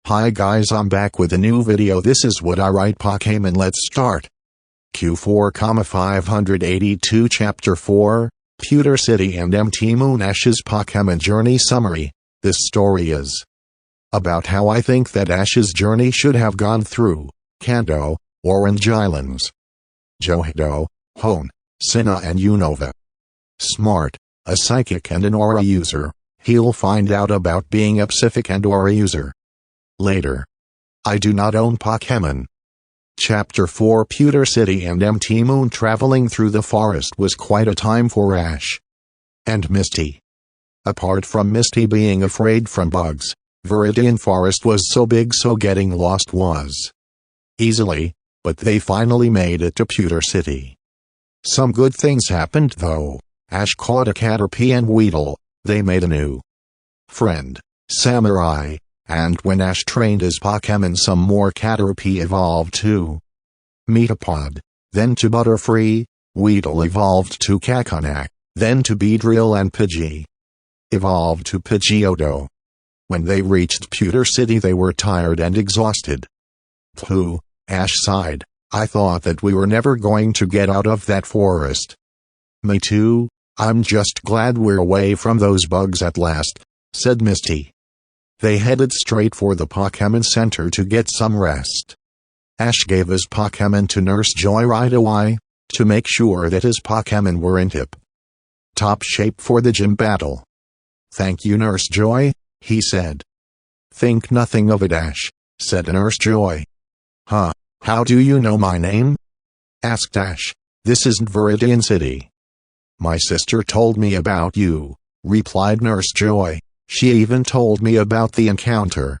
Hi guys, I'm back with a new video. This is what I write Pokemon. Let's start. Q4, 582 Chapter 4, Pewter City and Empty Moon. Ash's Pokemon Journey Summary. This story is about how I think that Ash's journey should have gone through Kanto, Orange Islands, Johto, Hoenn, Sinnoh and Unova. Smart, a psychic and an aura user. He'll find out about being a Psychic and aura user later. I do not own Pokemon. Chapter 4, Pewter City and Empty Moon. Traveling through the forest was quite a time for Ash and Misty. Apart from Misty being afraid from bugs, Viridian Forest was so big, so getting lost was easily, but they finally made it to Pewter City. Some good things happened though. Ash caught a Caterpie and Weedle. They made a new friend, Samurai, and when Ash trained his Pokemon, some more Caterpie evolved to Metapod, then to Butterfree. Weedle evolved to Caconac, then to Beedrill, and Pidgey evolved to Pidgeotto. When they reached Pewter City they were tired and exhausted. Pooh, Ash sighed. I thought that we were never going to get out of that forest. Me too. I'm just glad we're away from those bugs at last, said Misty. They headed straight for the Pokemon Center to get some rest. Ash gave his Pokemon to Nurse Joy right away, to make sure that his Pokemon were in tip-top shape for the gym battle. Thank you, Nurse Joy, he said. Think nothing of it, Ash, said Nurse Joy. Huh, how do you know my name? Asked Ash. This isn't Viridian City. My sister told me about you, replied Nurse Joy. She even told me about the encounter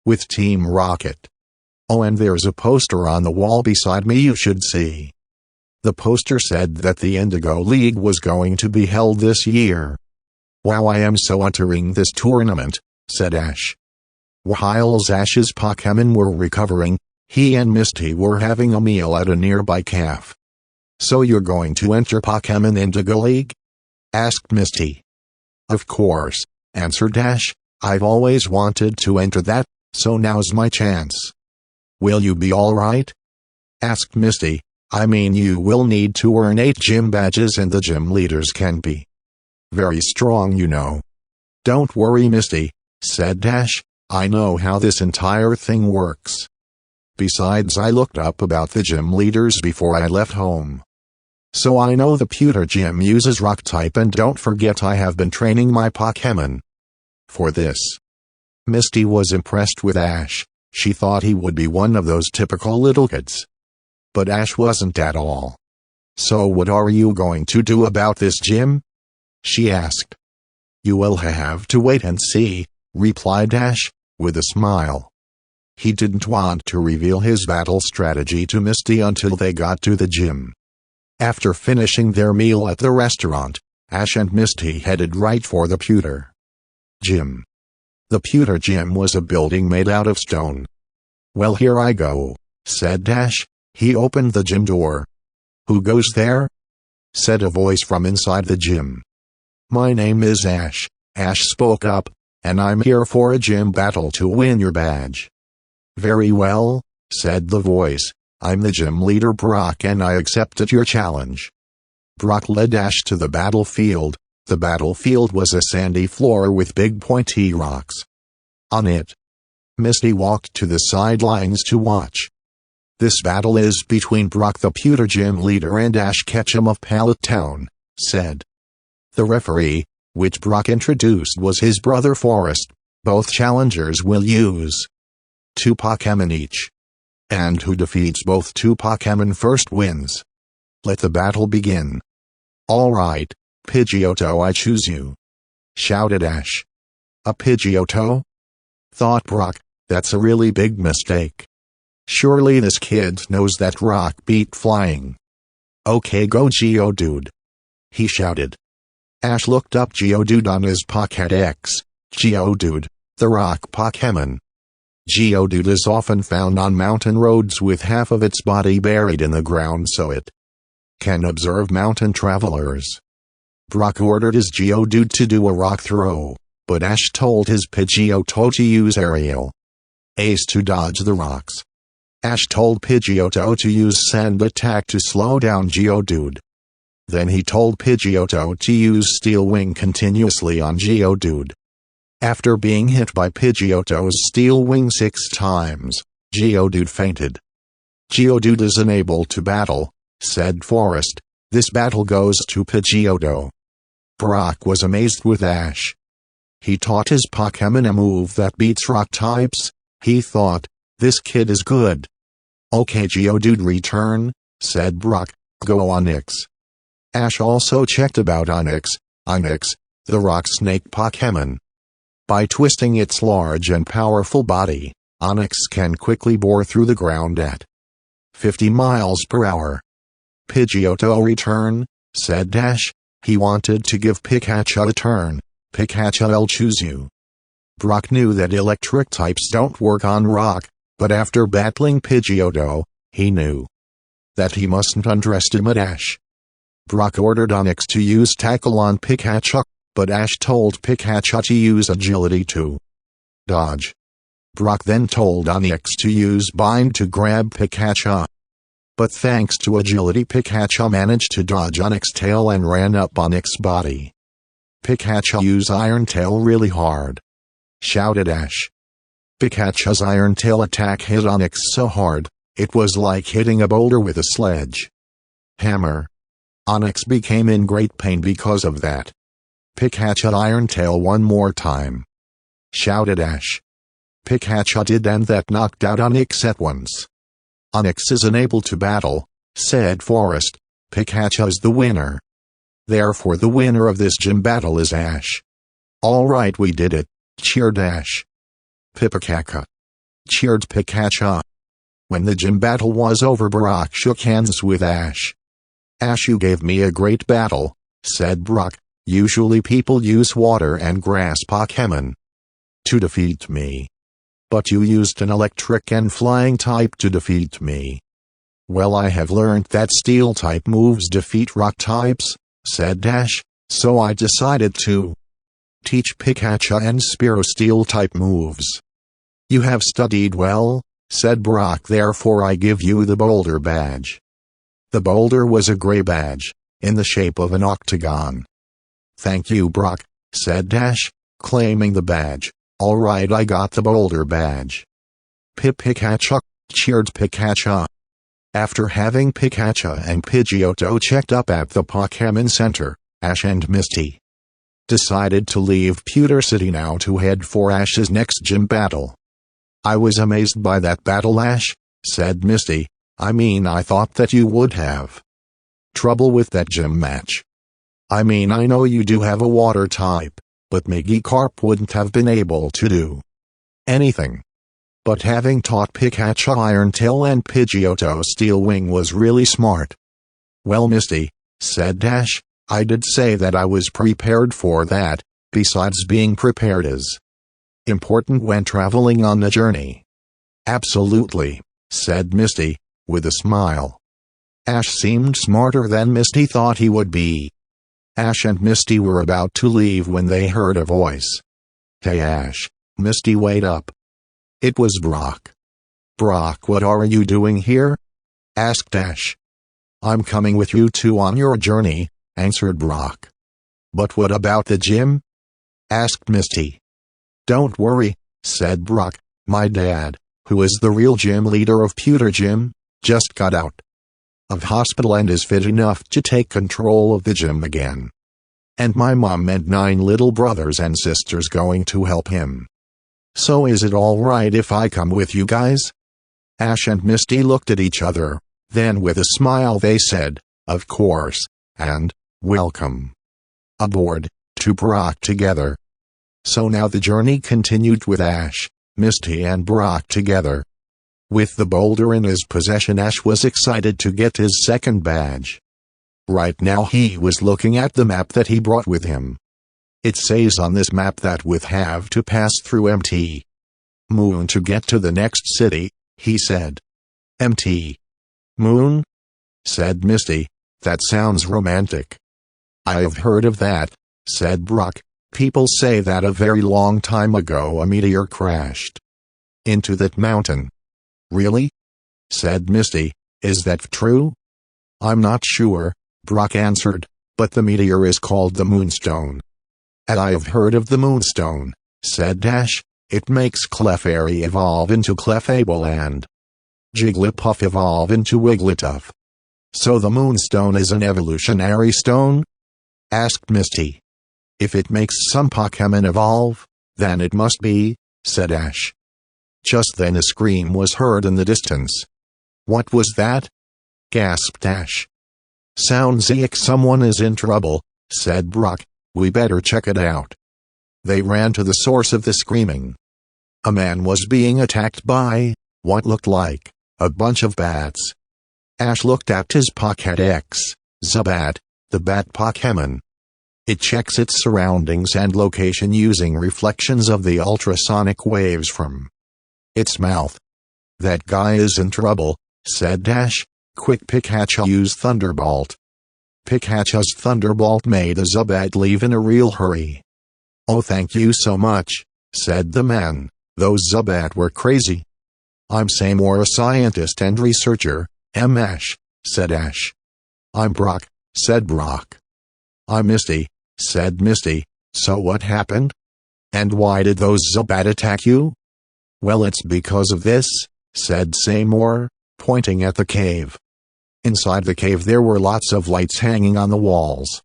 with Team Rocket. Oh, and there's a poster on the wall beside me you should see. The poster said that the Indigo League was going to be held this year. Wow, I am so entering this tournament, said Ash. While Ash's Pokemon were recovering, he and Misty were having a meal at a nearby cafe. So you're going to enter Pokemon Indigo League? Asked Misty. Of course, answered Ash. I've always wanted to enter that, so now's my chance. Will you be alright? Asked Misty. I mean, you will need to earn 8 gym badges and the gym leaders can be very strong, you know. Don't worry, Misty, said Ash. I know how this entire thing works. Besides, I looked up about the gym leaders before I left home. So I know the Pewter Gym uses Rock type, and don't forget I have been training my Pokemon for this. Misty was impressed with Ash. She thought he would be one of those typical little kids. But Ash wasn't at all. So what are you going to do about this gym? She asked. You will have to wait and see, replied Ash, with a smile. He didn't want to reveal his battle strategy to Misty until they got to the gym. After finishing their meal at the restaurant, Ash and Misty headed right for the Pewter Gym. The Pewter Gym was a building made out of stone. Well, here I go, said Ash. He opened the gym door. Who goes there? Said a voice from inside the gym. My name is Ash, Ash spoke up, and I'm here for a gym battle to win your badge. Very well, said the voice. I'm the gym leader Brock and I accepted your challenge. Brock led Ash to the battlefield. The battlefield was a sandy floor with big pointy rocks on it. Misty walked to the sidelines to watch. This battle is between Brock, the Pewter Gym leader, and Ash Ketchum of Pallet Town, said the referee, which Brock introduced was his brother Forest. Both challengers will use 2 Pokemon each. And who defeats both 2 Pokemon first wins. Let the battle begin. Alright, Pidgeotto, I choose you, shouted Ash. A Pidgeotto? Thought Brock, that's a really big mistake. Surely this kid knows that Rock beat Flying. Okay, go Geodude, he shouted. Ash looked up Geodude on his Pokédex. Geodude, the rock Pokemon. Geodude is often found on mountain roads with half of its body buried in the ground so it can observe mountain travelers. Brock ordered his Geodude to do a rock throw, but Ash told his Pidgeotto to use Aerial. Ace to dodge the rocks. Ash told Pidgeotto to use Sand Attack to slow down Geodude. Then he told Pidgeotto to use Steel Wing continuously on Geodude. After being hit by Pidgeotto's Steel Wing 6 times, Geodude fainted. "Geodude is unable to battle," said Forest. "This battle goes to Pidgeotto." Brock was amazed with Ash. He taught his Pokémon a move that beats rock types. He thought, "This kid is good." "Okay Geodude, return," said Brock. "Go Onix." Ash also checked about Onix, the rock snake Pokémon. By twisting its large and powerful body, Onix can quickly bore through the ground at 50 miles per hour. "Pidgeotto, return," said Ash. He wanted to give Pikachu a turn. "Pikachu, I'll choose you." Brock knew that electric types don't work on rock, but after battling Pidgeotto, he knew that he mustn't underestimate Ash. Brock ordered Onix to use Tackle on Pikachu, but Ash told Pikachu to use Agility to dodge. Brock then told Onix to use Bind to grab Pikachu. But thanks to Agility, Pikachu managed to dodge Onix's tail and ran up Onix's body. "Pikachu, use Iron Tail really hard," shouted Ash. Pikachu's Iron Tail attack hit Onix so hard, it was like hitting a boulder with a sledge hammer. Onix became in great pain because of that. "Pikachu, Iron Tail one more time," shouted Ash. Pikachu did, and that knocked out Onix at once. "Onix is unable to battle," said Forest. "Pikachu is the winner. Therefore the winner of this gym battle is Ash." "All right, we did it," cheered Ash. "Pikachu!" cheered Pikachu. When the gym battle was over, Brock shook hands with Ash. "Ash, you gave me a great battle," said Brock. "Usually people use water and grass Pokémon to defeat me. But you used an electric and flying type to defeat me." "Well, I have learned that steel type moves defeat rock types," said Ash, "so I decided to teach Pikachu and Spearow steel type moves." "You have studied well," said Brock, "therefore I give you the boulder badge." The boulder was a gray badge, in the shape of an octagon. "Thank you, Brock," said Ash, claiming the badge. "All right, I got the boulder badge." "Pikachu!" cheered Pikachu. After having Pikachu and Pidgeotto checked up at the Pokémon Center, Ash and Misty decided to leave Pewter City now to head for Ash's next gym battle. "I was amazed by that battle, Ash," said Misty. I thought that you would have trouble with that gym match. I know you do have a water type, but Magikarp wouldn't have been able to do anything. But having taught Pikachu Iron Tail and Pidgeotto Steel Wing was really smart." "Well, Misty," said Ash, "I did say that I was prepared for that, besides being prepared is important when traveling on a journey." "Absolutely," said Misty, with a smile. Ash seemed smarter than Misty thought he would be. Ash and Misty were about to leave when they heard a voice. "Hey Ash." Misty, "Wait up." It was Brock. "Brock, what are you doing here?" asked Ash. "I'm coming with you two on your journey," answered Brock. "But what about the gym?" asked Misty. "Don't worry," said Brock. "My dad, who is the real gym leader of Pewter Gym, just got out of hospital and is fit enough to take control of the gym again. And my mom and 9 little brothers and sisters going to help him. So is it all right if I come with you guys?" Ash and Misty looked at each other, then with a smile they said, "Of course," and "Welcome aboard" to Brock together. So now the journey continued with Ash, Misty and Brock together. With the boulder in his possession, Ash was excited to get his second badge. Right now he was looking at the map that he brought with him. It says on this map that we have to pass through Mt. Moon to get to the next city, he said. "Mt. Moon?" said Misty. "That sounds romantic." "I've heard of that," said Brock. "People say that a very long time ago a meteor crashed into that mountain." "Really?" said Misty. "Is that true?" "I'm not sure," Brock answered, "but the meteor is called the Moonstone." "And I have heard of the Moonstone," said Dash. "It makes Clefairy evolve into Clefable and Jigglypuff evolve into Wigglytuff." "So the Moonstone is an evolutionary stone?" asked Misty. "If it makes some Pokémon evolve, then it must be," said Ash. Just then a scream was heard in the distance. "What was that?" gasped Ash. "Sounds like someone is in trouble," said Brock. "We better check it out." They ran to the source of the screaming. A man was being attacked by what looked like a bunch of bats. Ash looked at his Pokédex. Zubat, the bat Pokémon. It checks its surroundings and location using reflections of the ultrasonic waves from its mouth. "That guy is in trouble," said Dash. "Quick, Pikachu, use Thunderbolt." Pikachu's Thunderbolt made a Zubat leave in a real hurry. "Oh, thank you so much," said the man. "Those Zubat were crazy." "I'm Seymour, a scientist and researcher." Ash," said Ash. "I'm Brock," said Brock. "I'm Misty," said Misty. "So what happened? And why did those Zubat attack you?" "Well, it's because of this," said Seymour, pointing at the cave. Inside the cave there were lots of lights hanging on the walls.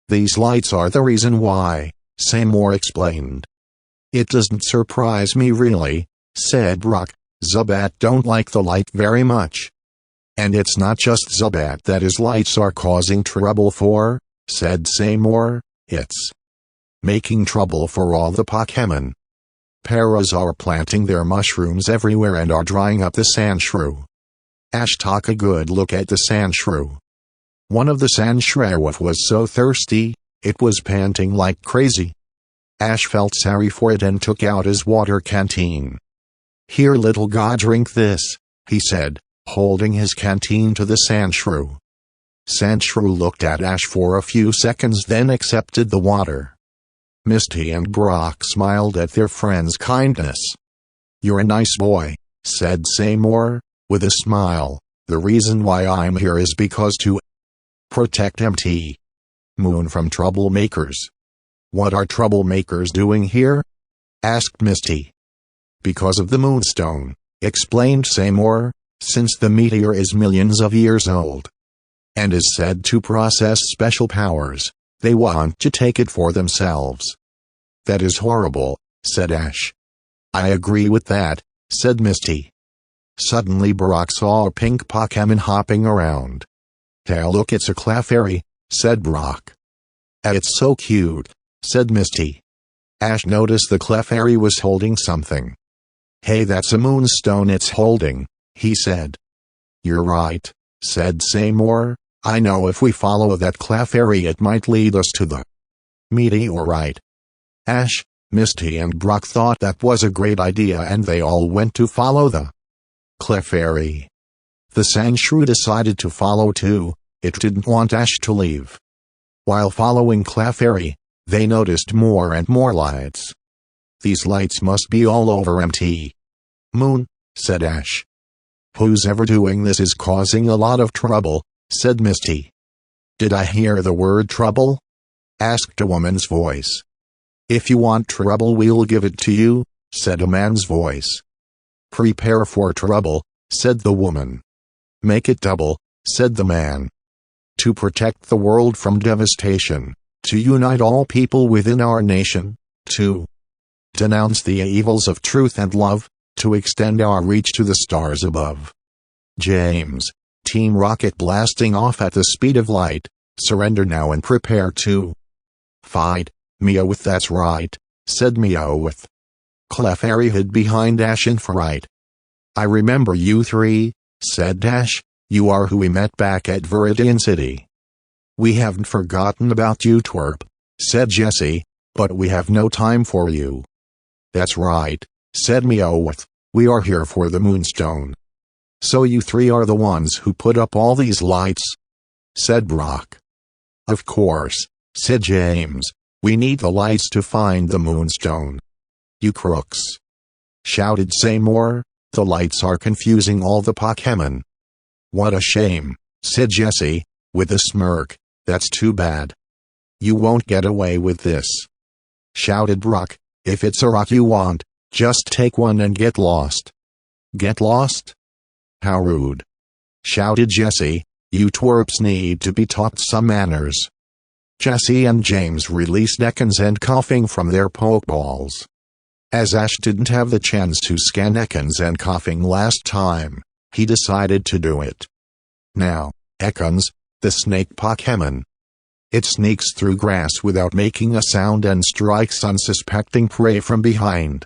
"These lights are the reason why," Seymour explained. "It doesn't surprise me really," said Brock. "Zubat don't like the light very much." "And it's not just Zubat that his lights are causing trouble for," said Seymour. "It's making trouble for all the Pokémon. Paras are planting their mushrooms everywhere and are drying up the Sandshrew." Ash took a good look at the Sandshrew. One of the Sandshrew was so thirsty, it was panting like crazy. Ash felt sorry for it and took out his water canteen. "Here, little guy, drink this," he said, holding his canteen to the Sandshrew. Sandshrew looked at Ash for a few seconds, then accepted the water. Misty and Brock smiled at their friend's kindness. "You're a nice boy," said Seymour, with a smile. "The reason why I'm here is because to protect Mt. Moon from troublemakers." "What are troublemakers doing here?" asked Misty. "Because of the Moonstone," explained Seymour, "since the meteor is millions of years old and is said to possess special powers, they want to take it for themselves." "That is horrible," said Ash. "I agree with that," said Misty. Suddenly Brock saw a pink Pokémon hopping around. "Hey, look, it's a Clefairy," said Brock. "It's so cute," said Misty. Ash noticed the Clefairy was holding something. "Hey, that's a Moonstone it's holding," he said. "You're right," said Seymour. "I know if we follow that Clefairy it might lead us to the meteorite." Ash, Misty and Brock thought that was a great idea and they all went to follow the Clefairy. The Sandshrew decided to follow too. It didn't want Ash to leave. While following Clefairy, they noticed more and more lights. "These lights must be all over Mt. Moon," said Ash. "Who's ever doing this is causing a lot of trouble," said Misty. "Did I hear the word trouble?" asked a woman's voice. "If you want trouble, we'll give it to you," said a man's voice. "Prepare for trouble," said the woman. "Make it double," said the man. "To protect the world from devastation, to unite all people within our nation, to denounce the evils of truth and love, to extend our reach to the stars above. James, Team Rocket blasting off at the speed of light, surrender now and prepare to fight." "Meowth, that's right," said Meowth. Clefairy hid behind Ash in fright. "I remember you three," said Ash. "You are who we met back at Viridian City." "We haven't forgotten about you, twerp," said Jessie, "but we have no time for you." "That's right," said Meowth. "We are here for the Moonstone." "So you three are the ones who put up all these lights?" said Brock. "Of course," said James. "We need the lights to find the Moonstone." "You crooks. shouted Seymour. "The lights are confusing all the Pokémon." "What a shame," said Jessie, with a smirk. "That's too bad. You won't get away with this," shouted Brock. "If it's a rock you want, just take one and get lost." "Get lost? How rude," shouted Jessie. "You twerps need to be taught some manners." Jessie and James released Ekans and Coughing from their Pokeballs. As Ash didn't have the chance to scan Ekans and Coughing last time, he decided to do it. Now, Ekans, the snake Pokémon. It sneaks through grass without making a sound and strikes unsuspecting prey from behind.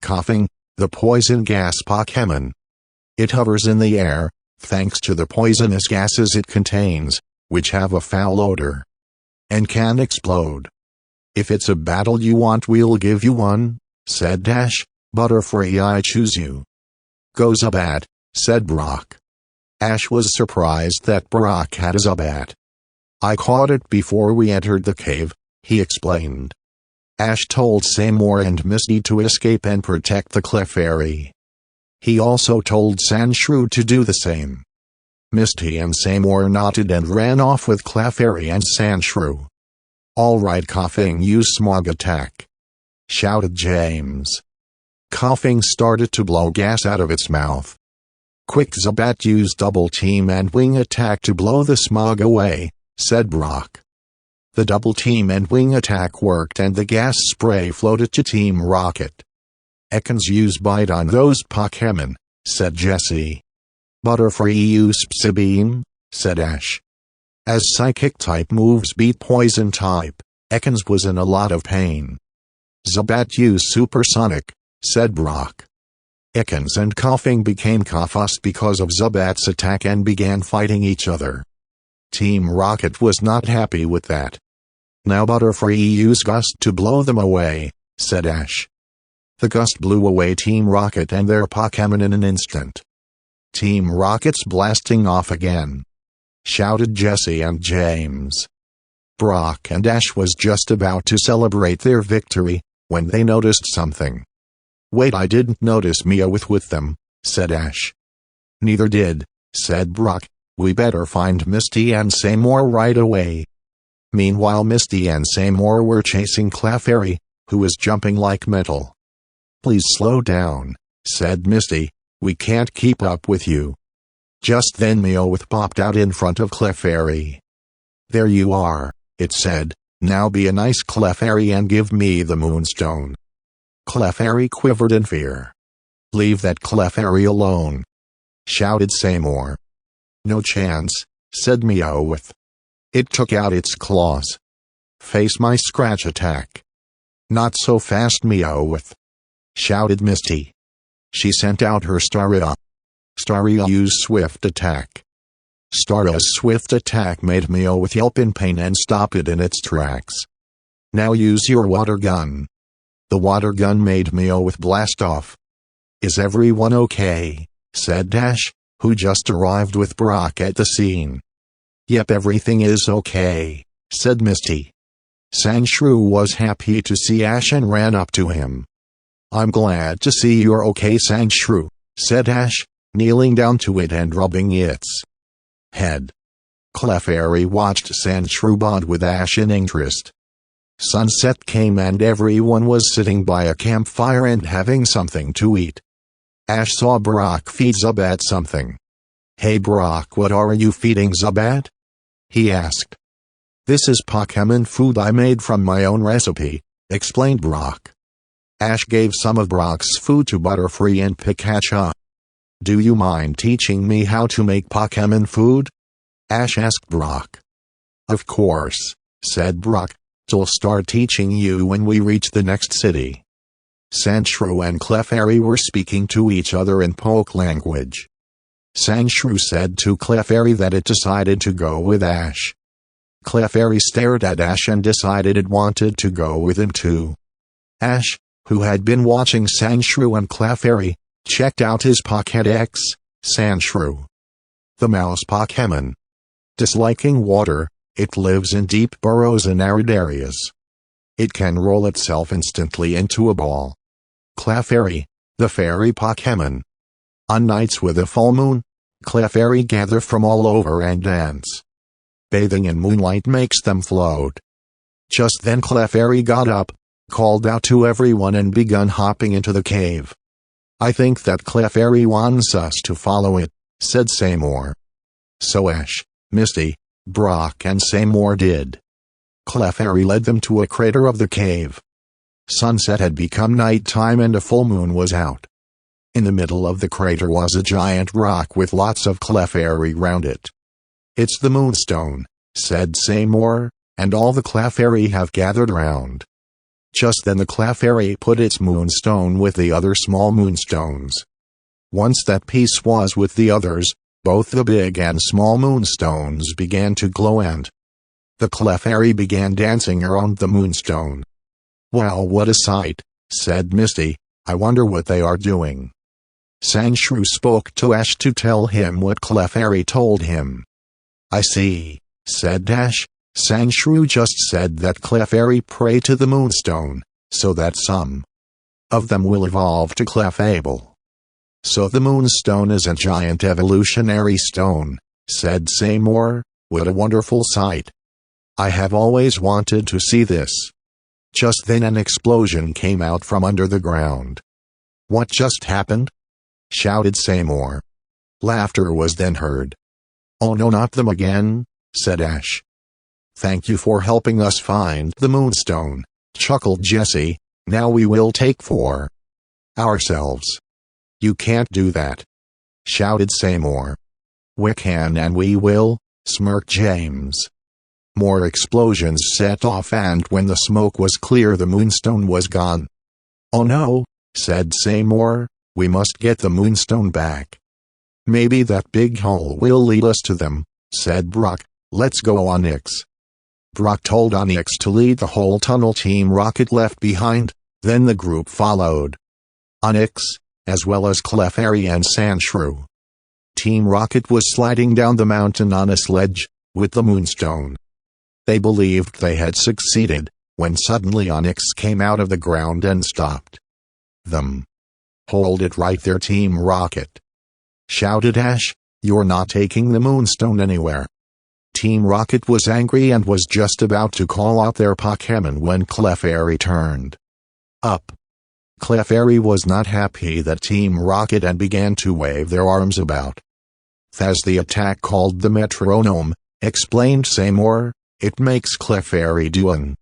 Coughing, the poison gas Pokémon. It hovers in the air, thanks to the poisonous gases it contains, which have a foul odor, and can explode. "If it's a battle you want, we'll give you one," said Ash. "Butterfree, I choose you." "Go Zubat," said Brock. Ash was surprised that Brock had a Zubat. "I caught it before we entered the cave," he explained. Ash told Seymour and Misty to escape and protect the Clefairy. He also told Sandshrew to do the same. Misty and Seymour nodded and ran off with Clefairy and Sandshrew. "All right, Coughing, use Smog Attack," shouted James. Coughing started to blow gas out of its mouth. "Quick, Zubat, use Double Team and Wing Attack to blow the smog away," said Brock. The Double Team and Wing Attack worked and the gas spray floated to Team Rocket. "Ekans, use Bite on those Pokémon," said Jessie. "Butterfree, use Psybeam," said Ash. As Psychic-type moves beat Poison-type, Ekans was in a lot of pain. "Zubat, use Supersonic," said Brock. Ekans and Coughing became confused because of Zubat's attack and began fighting each other. Team Rocket was not happy with that. "Now Butterfree, use Gust to blow them away," said Ash. The gust blew away Team Rocket and their Pokémon in an instant. "Team Rocket's blasting off again," shouted Jessie and James. Brock and Ash was just about to celebrate their victory, when they noticed something. "Wait, I didn't notice Meowth with them," said Ash. "Neither did," said Brock. "We better find Misty and Seymour right away." Meanwhile, Misty and Seymour were chasing Clefairy, who was jumping like metal. "Please slow down," said Misty. "We can't keep up with you." Just then Meowth popped out in front of Clefairy. "There you are," it said. "Now be a nice Clefairy and give me the Moonstone." Clefairy quivered in fear. "Leave that Clefairy alone," shouted Seymour. "No chance," said Meowth. It took out its claws. "Face my Scratch Attack." "Not so fast, Meowth," shouted Misty. She sent out her Staria. Staria used Swift Attack. Staria's Swift Attack made Meowth yelp in pain and stop it in its tracks. "Now use your Water Gun." The Water Gun made Meowth blast off. "Is everyone okay?" said Dash, who just arrived with Brock at the scene. "Yep, everything is okay," said Misty. Sandshrew was happy to see Ash and ran up to him. "I'm glad to see you're okay, Sandshrew," said Ash, kneeling down to it and rubbing its head. Clefairy watched Sandshrew bond with Ash in interest. Sunset came and everyone was sitting by a campfire and having something to eat. Ash saw Brock feed Zubat something. "Hey Brock, what are you feeding Zubat?" he asked. "This is Pokémon food I made from my own recipe," explained Brock. Ash gave some of Brock's food to Butterfree and Pikachu. "Do you mind teaching me how to make Pokémon food?" Ash asked Brock. "Of course," said Brock. "I'll start teaching you when we reach the next city." Sandshrew and Clefairy were speaking to each other in Poke language. Sandshrew said to Clefairy that it decided to go with Ash. Clefairy stared at Ash and decided it wanted to go with him too. Ash, who had been watching Sandshrew and Clefairy, checked out his Pokédex. Sandshrew, the mouse Pokémon. Disliking water, it lives in deep burrows and arid areas. It can roll itself instantly into a ball. Clefairy, the fairy Pokémon. On nights with a full moon, Clefairy gather from all over and dance. Bathing in moonlight makes them float. Just then Clefairy got up, called out to everyone and begun hopping into the cave. "I think that Clefairy wants us to follow it," said Seymour. So Ash, Misty, Brock and Seymour did. Clefairy led them to a crater of the cave. Sunset had become nighttime and a full moon was out. In the middle of the crater was a giant rock with lots of Clefairy round it. "It's the Moonstone," said Seymour, and all the Clefairy have gathered round. Just then the Clefairy put its moonstone with the other small moonstones. Once that piece was with the others, both the big and small moonstones began to glow and the Clefairy began dancing around the moonstone. "Well, what a sight," said Misty. "I wonder what they are doing." Sandshrew spoke to Ash to tell him what Clefairy told him. "I see," said Ash. "Sandshrew just said that Clefairy pray to the Moonstone, so that some of them will evolve to Clefable." "So the Moonstone is a giant evolutionary stone," said Seymour. "What a wonderful sight. I have always wanted to see this." Just then an explosion came out from under the ground. "What just happened?" shouted Seymour. Laughter was then heard. "Oh no, not them again," said Ash. "Thank you for helping us find the Moonstone," chuckled Jessie. "Now we will take for ourselves." "You can't do that," shouted Seymour. "We can and we will," smirked James. More explosions set off and when the smoke was clear the Moonstone was gone. "Oh no," said Seymour, "we must get the Moonstone back." "Maybe that big hole will lead us to them," said Brock. "Let's go, Onyx." Brock told Onyx to lead the whole tunnel. Team Rocket left behind, then the group followed. Onyx, as well as Clefairy and Sandshrew. Team Rocket was sliding down the mountain on a sledge, with the Moonstone. They believed they had succeeded, when suddenly Onyx came out of the ground and stopped them. "Hold it right there, Team Rocket!" shouted Ash. "You're not taking the Moonstone anywhere." Team Rocket was angry and was just about to call out their Pokémon when Clefairy turned up. Clefairy was not happy that Team Rocket and began to wave their arms about. "That's the attack called the Metronome," explained Seymour. "It makes Clefairy do an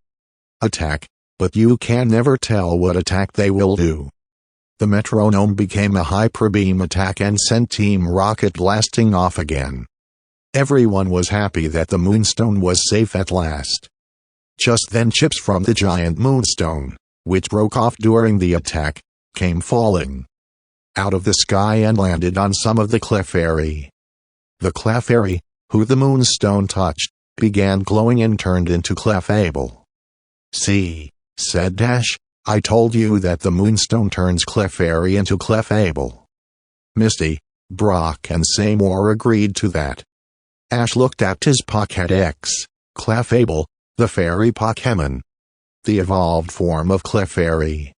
attack, but you can never tell what attack they will do." The Metronome became a Hyper Beam attack and sent Team Rocket blasting off again. Everyone was happy that the Moonstone was safe at last. Just then chips from the giant Moonstone, which broke off during the attack, came falling out of the sky and landed on some of the Clefairy. The Clefairy, who the Moonstone touched, began glowing and turned into Clefable. "See," said Dash, "I told you that the Moonstone turns Clefairy into Clefable." Misty, Brock and Seymour agreed to that. Ash looked at his Pokédex. Clefable, the fairy Pokémon. The evolved form of Clefairy.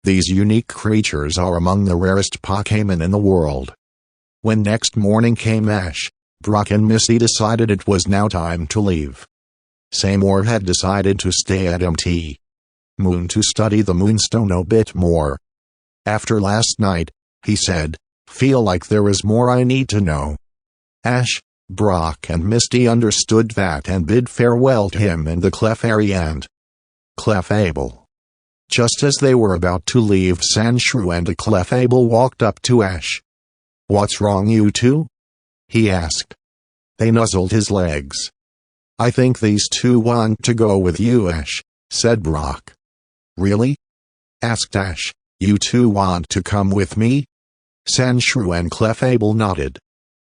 These unique creatures are among the rarest Pokémon in the world. When next morning came, Ash, Brock and Misty decided it was now time to leave. Seymour had decided to stay at Mt. Moon to study the Moonstone a bit more. After last night, he said, "Feel like there is more I need to know." Ash, Brock and Misty understood that and bid farewell to him and the Clefairy and Clefable. Just as they were about to leave, Sandshrew and a Clefable walked up to Ash. "What's wrong, you two?" he asked. They nuzzled his legs. "I think these two want to go with you, Ash," said Brock. "Really?" asked Ash. "You two want to come with me?" Sandshrew and Clefable nodded.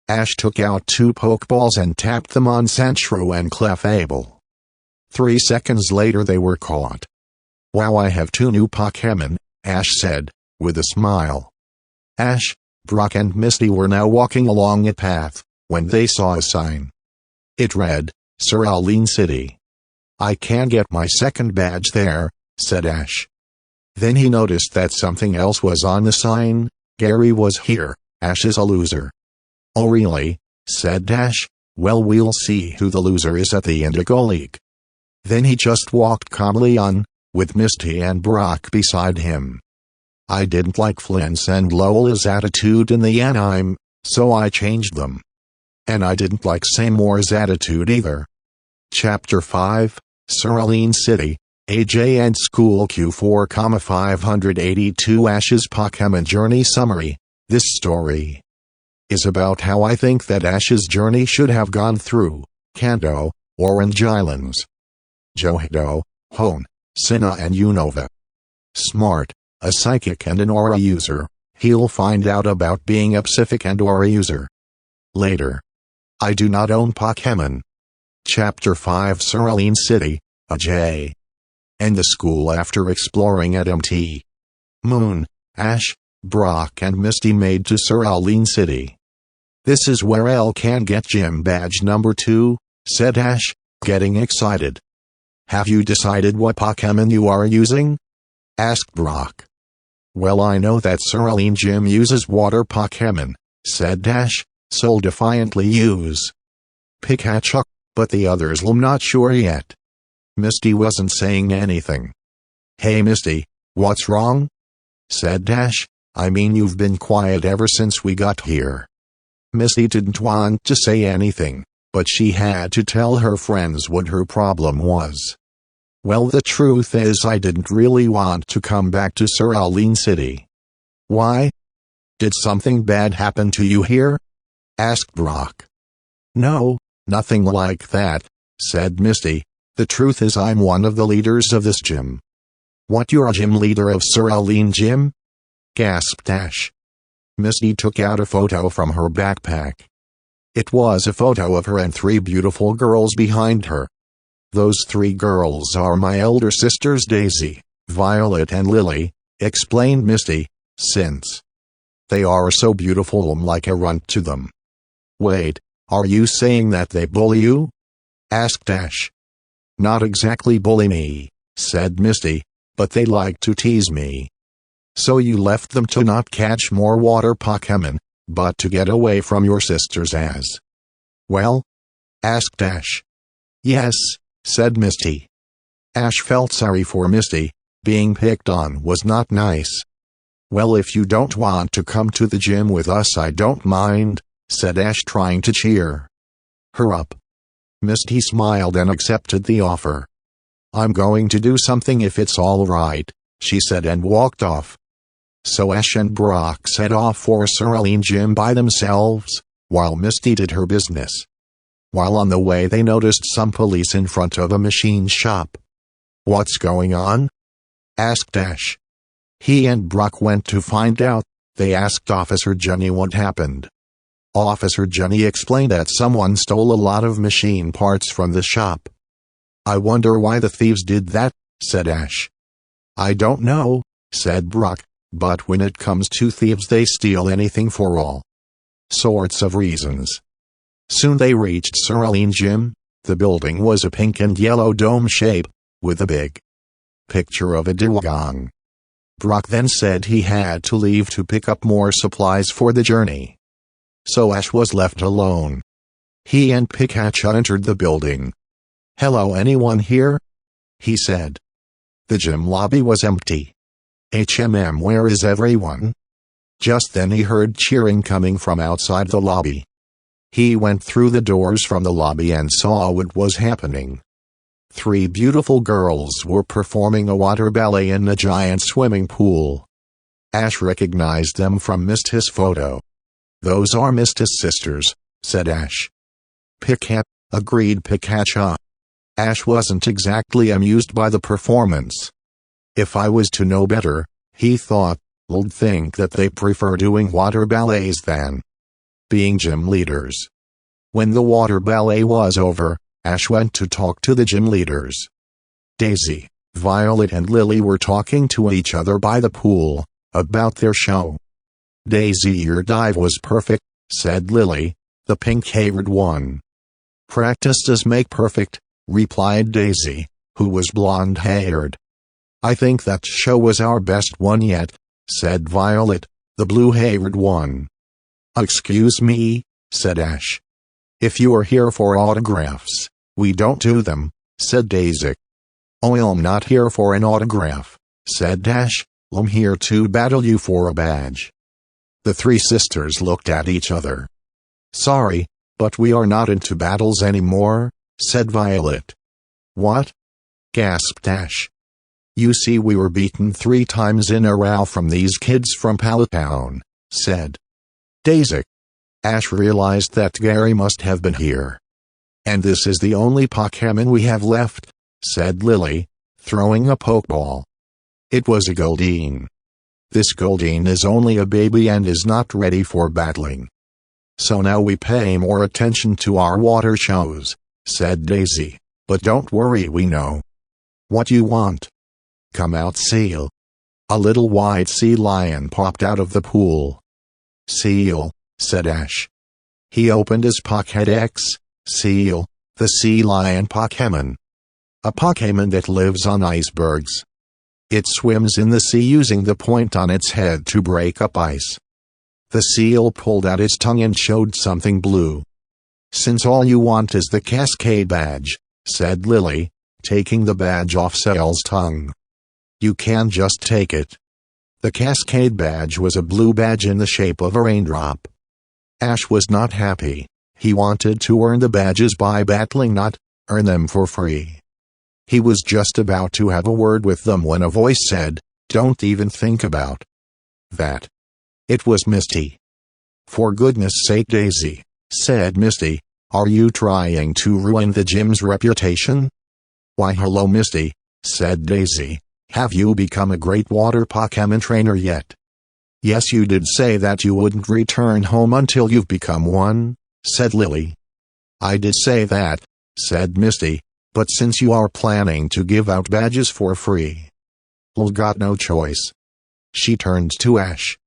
Ash took out 2 Pokeballs and tapped them on Sandshrew and Clefable. 3 seconds later they were caught. "Wow, I have 2 new Pokémon," Ash said, with a smile. Ash, Brock and Misty were now walking along a path, when they saw a sign. It read, Cerulean City. "I can get my second badge there," said Ash. Then he noticed that something else was on the sign. Gary was here. Ash is a loser. Oh really? Said Ash. Well, we'll see who the loser is at the Indigo League. Then he just walked calmly on, with Misty and Brock beside him. I didn't like Flint's and Lola's attitude in the anime, so I changed them. And I didn't like Seymour's attitude either. Chapter 5, Cerulean City, AJ and School Q4, 582 Ash's Pokémon Journey Summary. This story is about how I think that Ash's journey should have gone through Kanto, Orange Islands, Johto, Hoenn, Sinnoh and Unova. Smart, a psychic and an aura user, he'll find out about being a Pacific and aura user later. I do not own Pokémon. Chapter 5, Cerulean City, AJ and the school. After exploring at Mt. Moon, Ash, Brock and Misty made to Cerulean City. This is where Elle can get gym badge number 2, said Ash, getting excited. Have you decided what Pokémon you are using? Asked Brock. Well, I know that Cerulean Gym uses water Pokémon, said Ash, so defiantly use Pikachu, but the others I'm not sure yet. Misty wasn't saying anything. Hey Misty, what's wrong? Said Ash. I mean, you've been quiet ever since we got here. Misty didn't want to say anything, but she had to tell her friends what her problem was. Well, the truth is I didn't really want to come back to Cerulean City. Why? Did something bad happen to you here? Asked Brock. No, nothing like that, said Misty. The truth is I'm one of the leaders of this gym. What, you're a gym leader of Cerulean Gym? Gasped Ash. Misty took out a photo from her backpack. It was a photo of her and 3 beautiful girls behind her. Those 3 girls are my elder sisters Daisy, Violet and Lily, explained Misty, since they are so beautiful I'm like a runt to them. Wait, are you saying that they bully you? Asked Ash. Not exactly bully me, said Misty, but they like to tease me. So you left them to not catch more water Pokémon, but to get away from your sisters as well? Asked Ash. Yes, said Misty. Ash felt sorry for Misty. Being picked on was not nice. Well, if you don't want to come to the gym with us I don't mind, said Ash, trying to cheer her up. Misty smiled and accepted the offer. I'm going to do something if it's all right, she said and walked off. So Ash and Brock set off for Cerulean Gym by themselves, while Misty did her business. While on the way they noticed some police in front of a machine shop. What's going on? Asked Ash. He and Brock went to find out. They asked Officer Jenny what happened. Officer Jenny explained that someone stole a lot of machine parts from the shop. I wonder why the thieves did that, said Ash. I don't know, said Brock, but when it comes to thieves they steal anything for all sorts of reasons. Soon they reached Cerulean Gym. The building was a pink and yellow dome shape, with a big picture of a dugong. Brock then said he had to leave to pick up more supplies for the journey. So Ash was left alone. He and Pikachu entered the building. Hello, anyone here? He said. The gym lobby was empty. Where is everyone? Just then he heard cheering coming from outside the lobby. He went through the doors from the lobby and saw what was happening. 3 beautiful girls were performing a water ballet in a giant swimming pool. Ash recognized them from Misty's photo. Those are Misty's sisters, said Ash. Pikachu, agreed Pikachu. Ash wasn't exactly amused by the performance. If I was to know better, he thought, I'd think that they prefer doing water ballets than being gym leaders. When the water ballet was over, Ash went to talk to the gym leaders. Daisy, Violet and Lily were talking to each other by the pool, about their show. Daisy, your dive was perfect, said Lily, the pink-haired one. Practice does make perfect, replied Daisy, who was blonde-haired. "I think that show was our best one yet," said Violet, the blue-haired one. "Excuse me," said Ash. "If you are here for autographs, we don't do them," said Daisy. "Oh, I'm not here for an autograph," said Dash. "I'm here to battle you for a badge." The three sisters looked at each other. "Sorry, but we are not into battles anymore," said Violet. "What?" gasped Dash. "You see, we were beaten 3 times in a row from these kids from Palatown," said Daisy. Ash realized that Gary must have been here. "And this is the only Pokemon we have left," said Lily, throwing a Pokeball. It was a Goldeen. "This Goldeen is only a baby and is not ready for battling. So now we pay more attention to our water shows," said Daisy. "But don't worry, we know what you want. Come out, Seal." A little white sea lion popped out of the pool. "Seal," said Ash. He opened his Pokédex. Seal, the sea lion Pokemon. A Pokemon that lives on icebergs. It swims in the sea using the point on its head to break up ice. The seal pulled out its tongue and showed something blue. "Since all you want is the Cascade badge," said Lily, taking the badge off Seal's tongue, "you can just take it." The Cascade badge was a blue badge in the shape of a raindrop. Ash was not happy. He wanted to earn the badges by battling, not earn them for free. He was just about to have a word with them when a voice said, "Don't even think about that." It was Misty. "For goodness sake, Daisy," said Misty, "are you trying to ruin the gym's reputation?" "Why, hello, Misty," said Daisy. "Have you become a great water Pokemon trainer yet?" "Yes, you did say that you wouldn't return home until you've become one," said Lily. "I did say that," said Misty, "but since you are planning to give out badges for free, I've got no choice." She turned to Ash.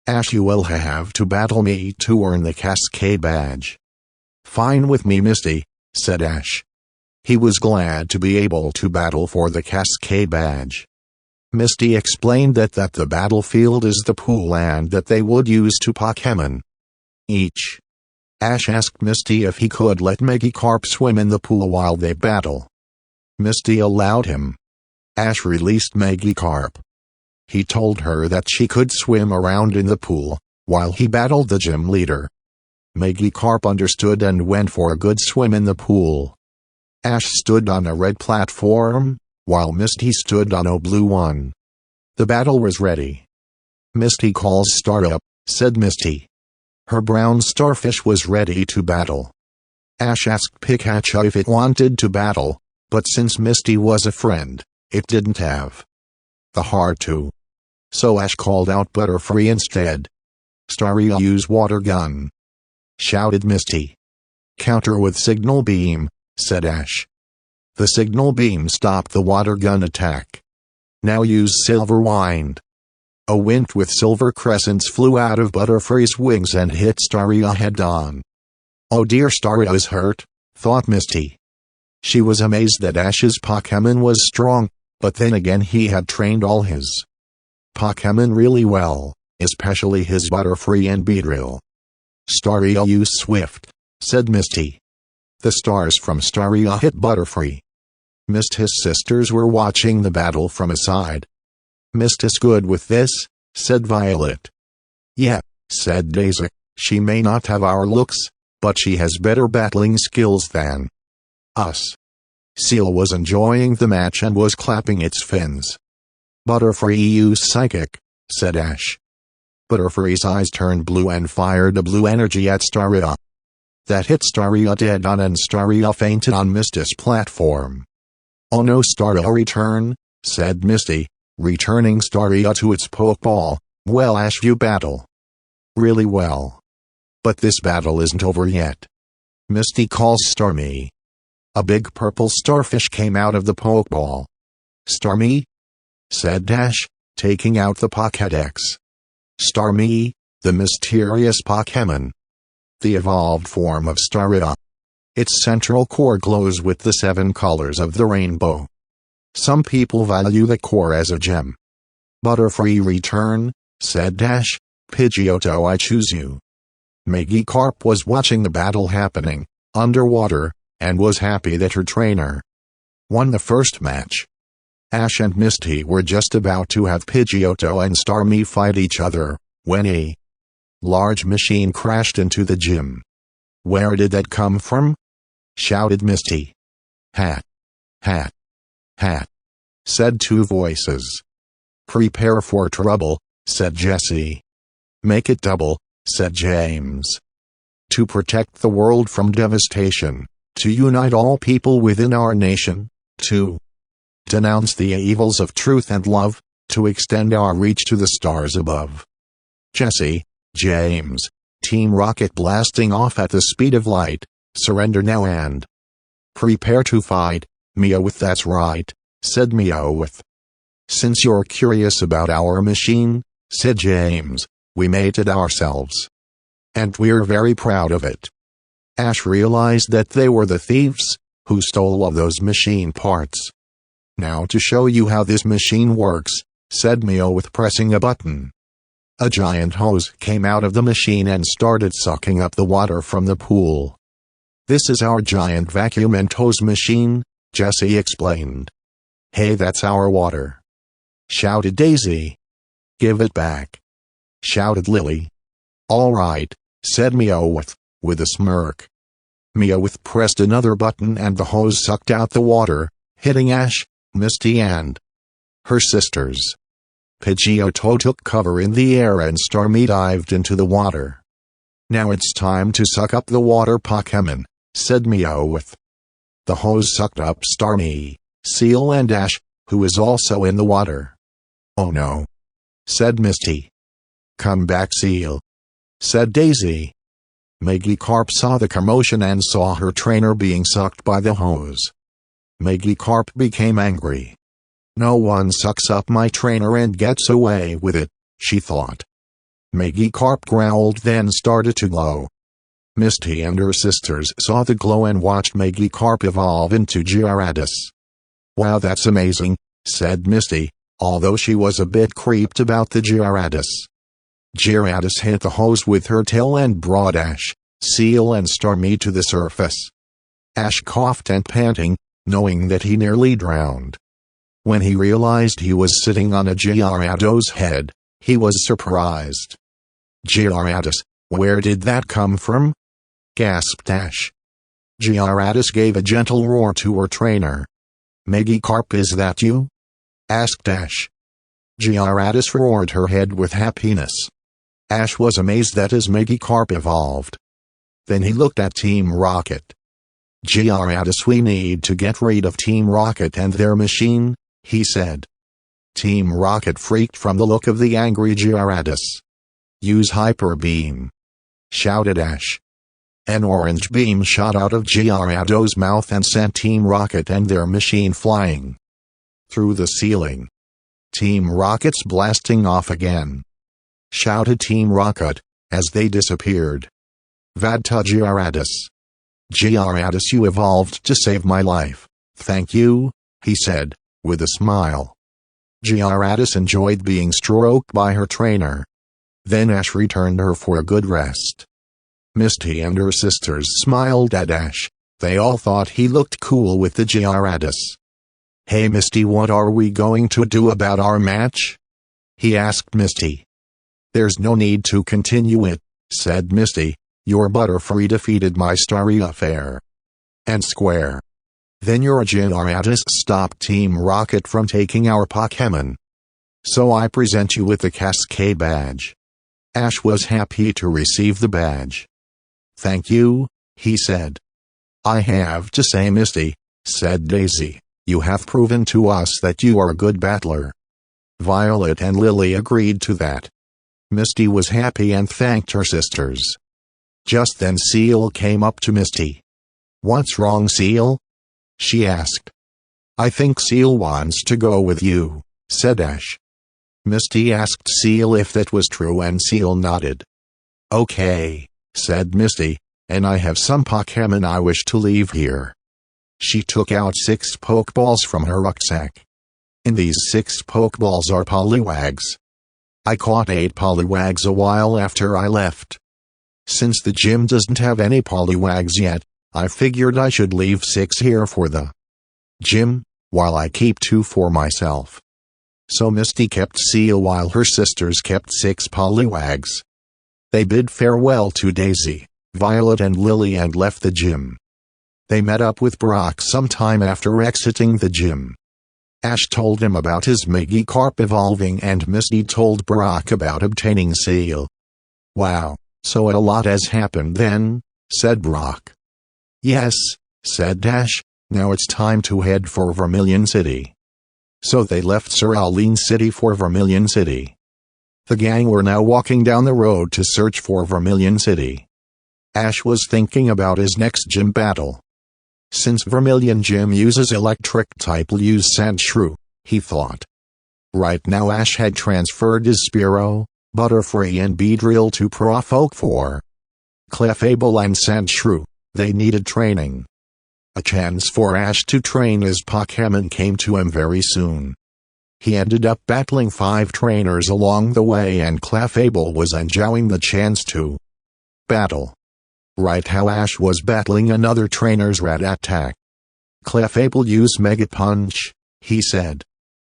"Ash, you will have to battle me to earn the Cascade badge." "Fine with me, Misty," said Ash. He was glad to be able to battle for the Cascade badge. Misty explained that the battlefield is the pool and that they would use 2 Pokemon each. Ash asked Misty if he could let Magikarp swim in the pool while they battle. Misty allowed him. Ash released Magikarp. He told her that she could swim around in the pool, while he battled the gym leader. Magikarp understood and went for a good swim in the pool. Ash stood on a red platform, while Misty stood on a blue one. The battle was ready. "Misty calls Startup," said Misty. Her brown starfish was ready to battle. Ash asked Pikachu if it wanted to battle, but since Misty was a friend, it didn't have the heart to. So Ash called out Butterfree instead. "Staryu, use water gun," shouted Misty. "Counter with signal beam," said Ash. The signal beam stopped the water gun attack. "Now use Silver Wind." A wind with silver crescents flew out of Butterfree's wings and hit Staryu head-on. "Oh dear, Staryu is hurt," thought Misty. She was amazed that Ash's Pokemon was strong, but then again he had trained all his Pokemon really well, especially his Butterfree and Beedrill. "Staryu, use Swift," said Misty. The stars from Staryu hit Butterfree. Misty's sisters were watching the battle from a side. "Misty's good with this," said Violet. "Yeah," said Daisy, "she may not have our looks, but she has better battling skills than us." Seal was enjoying the match and was clapping its fins. "Butterfree, use Psychic," said Ash. Butterfree's eyes turned blue and fired a blue energy at Staryu. That hit Staryu dead on and Staryu fainted on Misty's platform. "Oh no, Staryu, return," said Misty, returning Staryu to its Pokeball. "Well, Ash, you battle really well. But this battle isn't over yet." Misty calls Starmie. A big purple starfish came out of the Pokeball. "Starmie?" said Dash, taking out the Pokédex. Starmie, the mysterious Pokemon. The evolved form of Staryu. Its central core glows with the 7 colors of the rainbow. Some people value the core as a gem. Butterfree return, said Dash. Pidgeotto, I choose you. Magikarp was watching the battle happening, underwater, and was happy that her trainer won the first match. Ash and Misty were just about to have Pidgeotto and Starmie fight each other, when a large machine crashed into the gym. Where did that come from? Shouted Misty. Hat. Hat. Hat. Said two voices. Prepare for trouble, said Jessie. Make it double, said James. To protect the world from devastation, to unite all people within our nation, to denounce the evils of truth and love, to extend our reach to the stars above. Jessie, James, Team Rocket blasting off at the speed of light, surrender now and prepare to fight, Meowth. That's right, said Meowth. Since you're curious about our machine, said James, we made it ourselves. And we're very proud of it. Ash realized that they were the thieves who stole all those machine parts. Now to show you how this machine works, said Meowth, pressing a button. A giant hose came out of the machine and started sucking up the water from the pool. This is our giant vacuum and hose machine, Jessie explained. Hey, that's our water, shouted Daisy. Give it back, shouted Lily. All right, said Meowth, with a smirk. Meowth pressed another button and the hose sucked out the water, hitting Ash, Misty and her sisters. Pidgeotto took cover in the air and Starmie dived into the water. Now it's time to suck up the water Pokémon, said Meowth. The hose sucked up Starmie, Seel and Ash, who is also in the water. Oh no, said Misty. Come back, Seel, said Daisy. Magikarp saw the commotion and saw her trainer being sucked by the hose. Magikarp became angry. No one sucks up my trainer and gets away with it, she thought. Magikarp growled, then started to glow. Misty and her sisters saw the glow and watched Magikarp evolve into Gyarados. Wow, that's amazing, said Misty, although she was a bit creeped about the Gyarados. Gyarados hit the hose with her tail and brought Ash, Seel and Starmie to the surface. Ash coughed and panting, knowing that he nearly drowned. When he realized he was sitting on a Gyarados head, he was surprised. Gyarados, where did that come from? Gasped Ash. Gyarados gave a gentle roar to her trainer. Magikarp, is that you? Asked Ash. Gyarados roared her head with happiness. Ash was amazed that his Magikarp evolved. Then he looked at Team Rocket. Gyarados, we need to get rid of Team Rocket and their machine, he said. Team Rocket freaked from the look of the angry Gyarados. Use Hyper Beam, shouted Ash. An orange beam shot out of Gyarados' mouth and sent Team Rocket and their machine flying through the ceiling. Team Rocket's blasting off again, shouted Team Rocket, as they disappeared. Vadta Gyarados. Gyarados, you evolved to save my life. Thank you, he said, with a smile. Gyarados enjoyed being stroked by her trainer. Then Ash returned her for a good rest. Misty and her sisters smiled at Ash. They all thought he looked cool with the Gyarados. Hey Misty, what are we going to do about our match? He asked Misty. There's no need to continue it, said Misty. Your Butterfree defeated my Staria fair and square. Then your Gyarados stopped Team Rocket from taking our Pokémon. So I present you with the Cascade badge. Ash was happy to receive the badge. Thank you, he said. I have to say, Misty, said Daisy, you have proven to us that you are a good battler. Violet and Lily agreed to that. Misty was happy and thanked her sisters. Just then Seel came up to Misty. What's wrong, Seel? She asked. I think Seel wants to go with you, said Ash. Misty asked Seel if that was true and Seel nodded. Okay, said Misty, and I have some Pokémon I wish to leave here. She took out 6 Pokeballs from her rucksack. In these 6 Pokeballs are Poliwags. I caught 8 Poliwags a while after I left. Since the gym doesn't have any Poliwags yet, I figured I should leave 6 here for the gym, while I keep 2 for myself. So Misty kept Seal while her sisters kept 6 Poliwags. They bid farewell to Daisy, Violet and Lily and left the gym. They met up with Brock sometime after exiting the gym. Ash told him about his Magikarp evolving and Misty told Brock about obtaining Seal. "Wow, so a lot has happened then," said Brock. "Yes," said Ash, "now it's time to head for Vermilion City." So they left Cerulean City for Vermilion City. The gang were now walking down the road to search for Vermilion City. Ash was thinking about his next gym battle. Since Vermilion Gym uses electric type, will use Sandshrew, he thought. Right now Ash had transferred his Spearow, Butterfree and Beedrill to Prof Oak 4. Clefable and Sandshrew, they needed training. A chance for Ash to train his Pokémon came to him very soon. He ended up battling 5 trainers along the way and Clefable was enjoying the chance to battle. Right how Ash was battling another trainer's Rattata. "Clefable use Mega Punch," he said.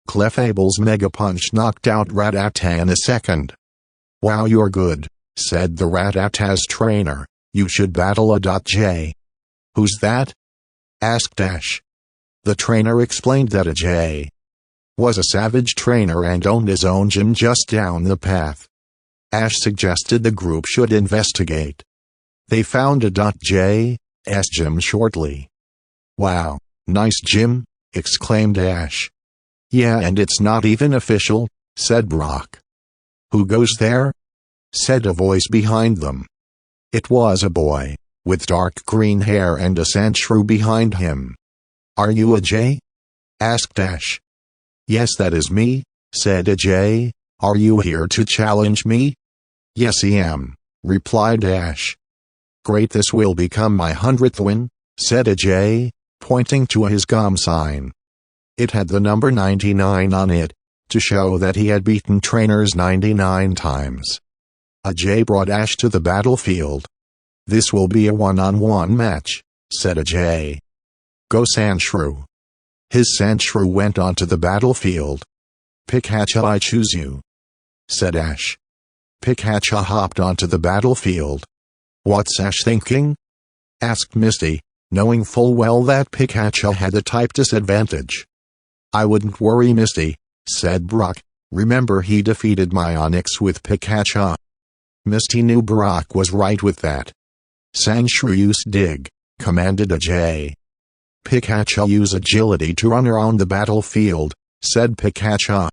Clefable's Mega Punch knocked out Rattata in a second. "Wow, you're good," said the Rattata's trainer. "You should battle a J." "Who's that?" asked Ash. The trainer explained that a J was a savage trainer and owned his own gym just down the path. Ash suggested the group should investigate. They found a J's gym shortly. "Wow, nice gym," exclaimed Ash. "Yeah, and it's not even official," said Brock. "Who goes there?" said a voice behind them. It was a boy, with dark green hair and a Sandshrew behind him. "Are you a J?" asked Ash. "Yes, that is me," said a J. "Are you here to challenge me?" "Yes, I am," replied Ash. "Great, this will become my 100th win," said a J, pointing to his gum sign. It had the number 99 on it, to show that he had beaten trainers 99 times. A J brought Ash to the battlefield. "This will be a one-on-one match," said a J. "Go Sandshrew." His Sandshrew went onto the battlefield. "Pikachu, I choose you," said Ash. Pikachu hopped onto the battlefield. "What's Ash thinking?" asked Misty, knowing full well that Pikachu had a type disadvantage. "I wouldn't worry, Misty," said Brock. "Remember, he defeated my Onix with Pikachu." Misty knew Brock was right with that. "Sandshrew use Dig," commanded a J. "Pikachu use Agility to run around the battlefield," said Pikachu.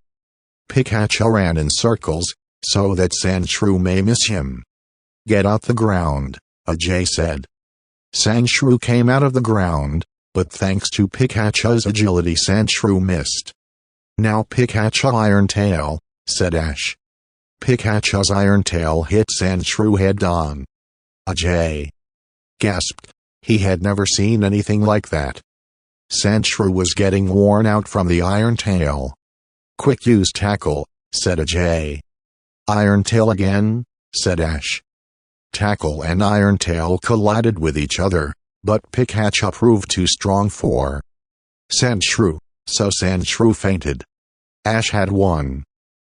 Pikachu ran in circles, so that Sandshrew may miss him. "Get out the ground," a J said. Sandshrew came out of the ground, but thanks to Pikachu's agility Sandshrew missed. "Now Pikachu Iron Tail," said Ash. Pikachu's Iron Tail hit Sandshrew head-on. A J gasped. He had never seen anything like that. Sandshrew was getting worn out from the Iron Tail. "Quick, use Tackle," said a J. "Iron Tail again," said Ash. Tackle and Iron Tail collided with each other, but Pikachu proved too strong for Sandshrew, so Sandshrew fainted. Ash had won.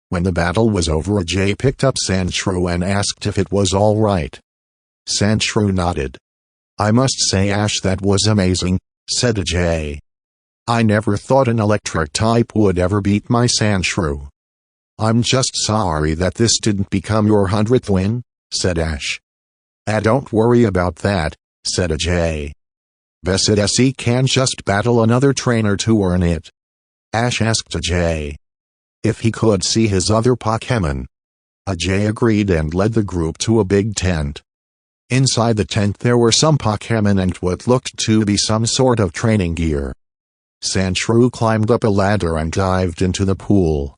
When the battle was over, a J picked up Sandshrew and asked if it was all right. Sandshrew nodded. "I must say, Ash, that was amazing," said a J. "I never thought an electric type would ever beat my Sandshrew." "I'm just sorry that this didn't become your 100th win," said Ash. Don't worry about that," said a J. "Bessie can just battle another trainer to earn it." Ash asked a J if he could see his other Pokémon. A J agreed and led the group to a big tent. Inside the tent there were some Pokémon and what looked to be some sort of training gear. Sandshrew climbed up a ladder and dived into the pool.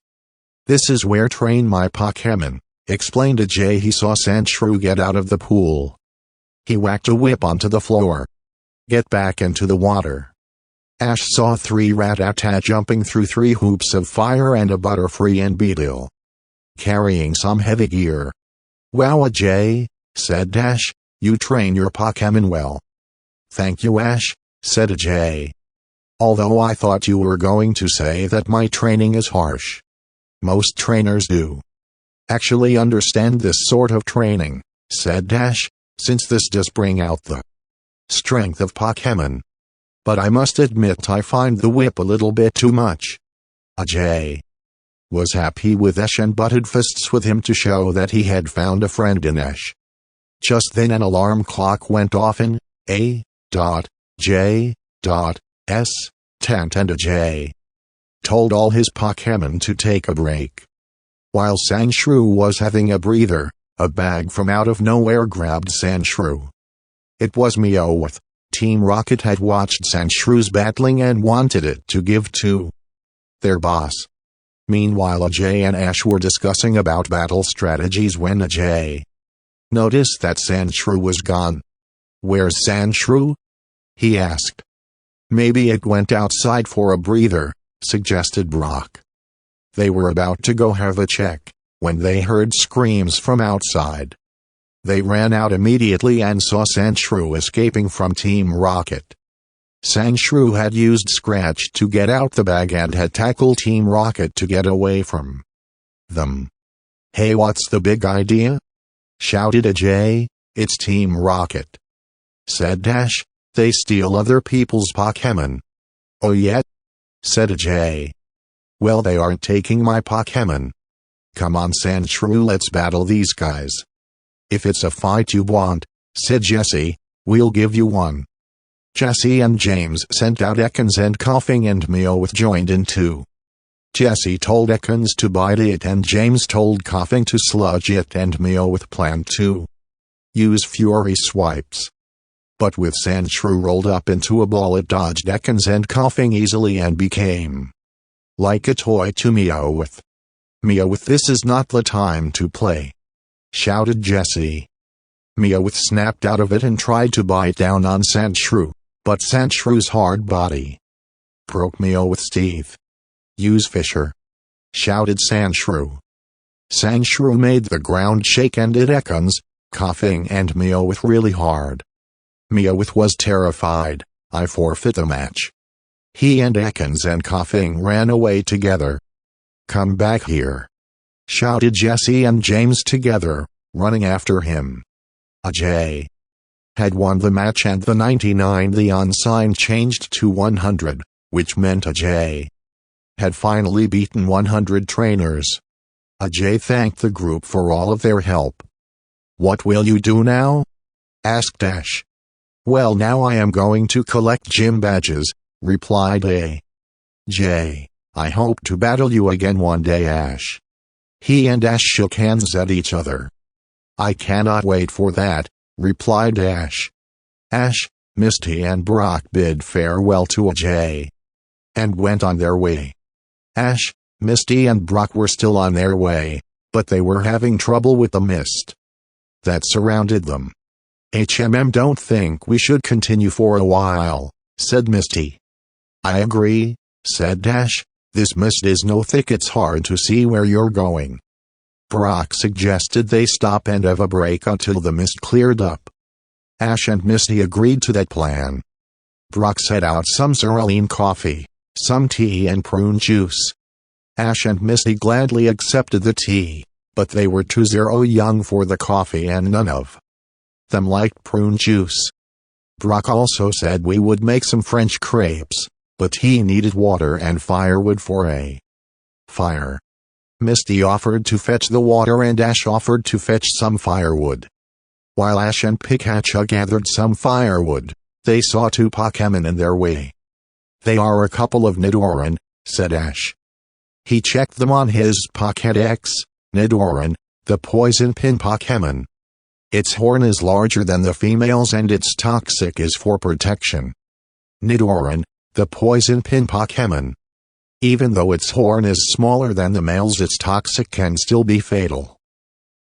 "This is where train my Pokémon," explained a J. He saw Sandshrew get out of the pool. He whacked a whip onto the floor. "Get back into the water," Ash saw 3 Rattata jumping through 3 hoops of fire and a Butterfree and Beedrill, carrying some heavy gear. "Wow, Ajay," said Ash, "you train your Pokémon well." "Thank you, Ash," said Ajay. "Although I thought you were going to say that my training is harsh. Most trainers do actually understand this sort of training," said Ash, "since this does bring out the strength of Pokémon. But I must admit I find the whip a little bit too much." Ajay was happy with Ash and butted fists with him to show that he had found a friend in Ash. Just then an alarm clock went off in A.J.S. tent, and Ajay told all his Pokémon to take a break. While Sandshrew was having a breather, a bag from out of nowhere grabbed Sandshrew. It was Meowth. Team Rocket had watched Sandshrew's battling and wanted it to give to their boss. Meanwhile, Ajay and Ash were discussing about battle strategies when Ajay noticed that Sandshrew was gone. "Where's Sandshrew?" he asked. "Maybe it went outside for a breather," suggested Brock. They were about to go have a check when they heard screams from outside. They ran out immediately and saw Sandshrew escaping from Team Rocket. Sandshrew had used Scratch to get out the bag and had tackled Team Rocket to get away from them. "Hey, what's the big idea?" shouted Ajay. "It's Team Rocket," said Ash. "They steal other people's Pokémon." "Oh yeah?" said Ajay. "Well, they aren't taking my Pokémon. Come on, Sandshrew, let's battle these guys." "If it's a fight you want," said Jesse, "we'll give you one." Jesse and James sent out Ekans, and Coughing and Meowth joined in too. Jesse told Ekans to bite it and James told Coughing to sludge it, and Meowth planned to use Fury Swipes. But with Sandshrew rolled up into a ball, it dodged Ekans and Coughing easily and became like a toy to Meowth. "Meowth, this is not the time to play," shouted Jesse. Meowth snapped out of it and tried to bite down on Sandshrew, but Sandshrew's hard body broke Meowth's teeth. "Use Fissure," shouted Sandshrew. Sandshrew made the ground shake and it Ekans, Coughing and Meowth really hard. Meowth was terrified. "I forfeit the match." He and Ekans and Coughing ran away together. "Come back here," shouted Jesse and James together, running after him. Ajay had won the match and the 99 Leon sign changed to 100, which meant Ajay had finally beaten 100 trainers. Ajay thanked the group for all of their help. "What will you do now?" asked Ash. "Well, now I am going to collect gym badges," replied Ajay. "I hope to battle you again one day, Ash." He and Ash shook hands at each other. "I cannot wait for that," replied Ash. Ash, Misty and Brock bid farewell to Ajay and went on their way. Ash, Misty and Brock were still on their way, but they were having trouble with the mist that surrounded them. "Don't think we should continue for a while," said Misty. "I agree," said Ash. "This mist is no thick, it's hard to see where you're going." Brock suggested they stop and have a break until the mist cleared up. Ash and Misty agreed to that plan. Brock set out some cerealine coffee, some tea and prune juice. Ash and Misty gladly accepted the tea, but they were too young for the coffee and none of them liked prune juice. Brock also said we would make some French crepes, but he needed water and firewood for a fire. Misty offered to fetch the water and Ash offered to fetch some firewood. While Ash and Pikachu gathered some firewood, they saw 2 Pokémon in their way. "They are a couple of Nidoran," said Ash. He checked them on his Pokédex. Nidoran, the poison pin Pokémon. Its horn is larger than the female's and its toxic is for protection. Nidoran, the poison pin Pokémon. Even though its horn is smaller than the male's, its toxic can still be fatal.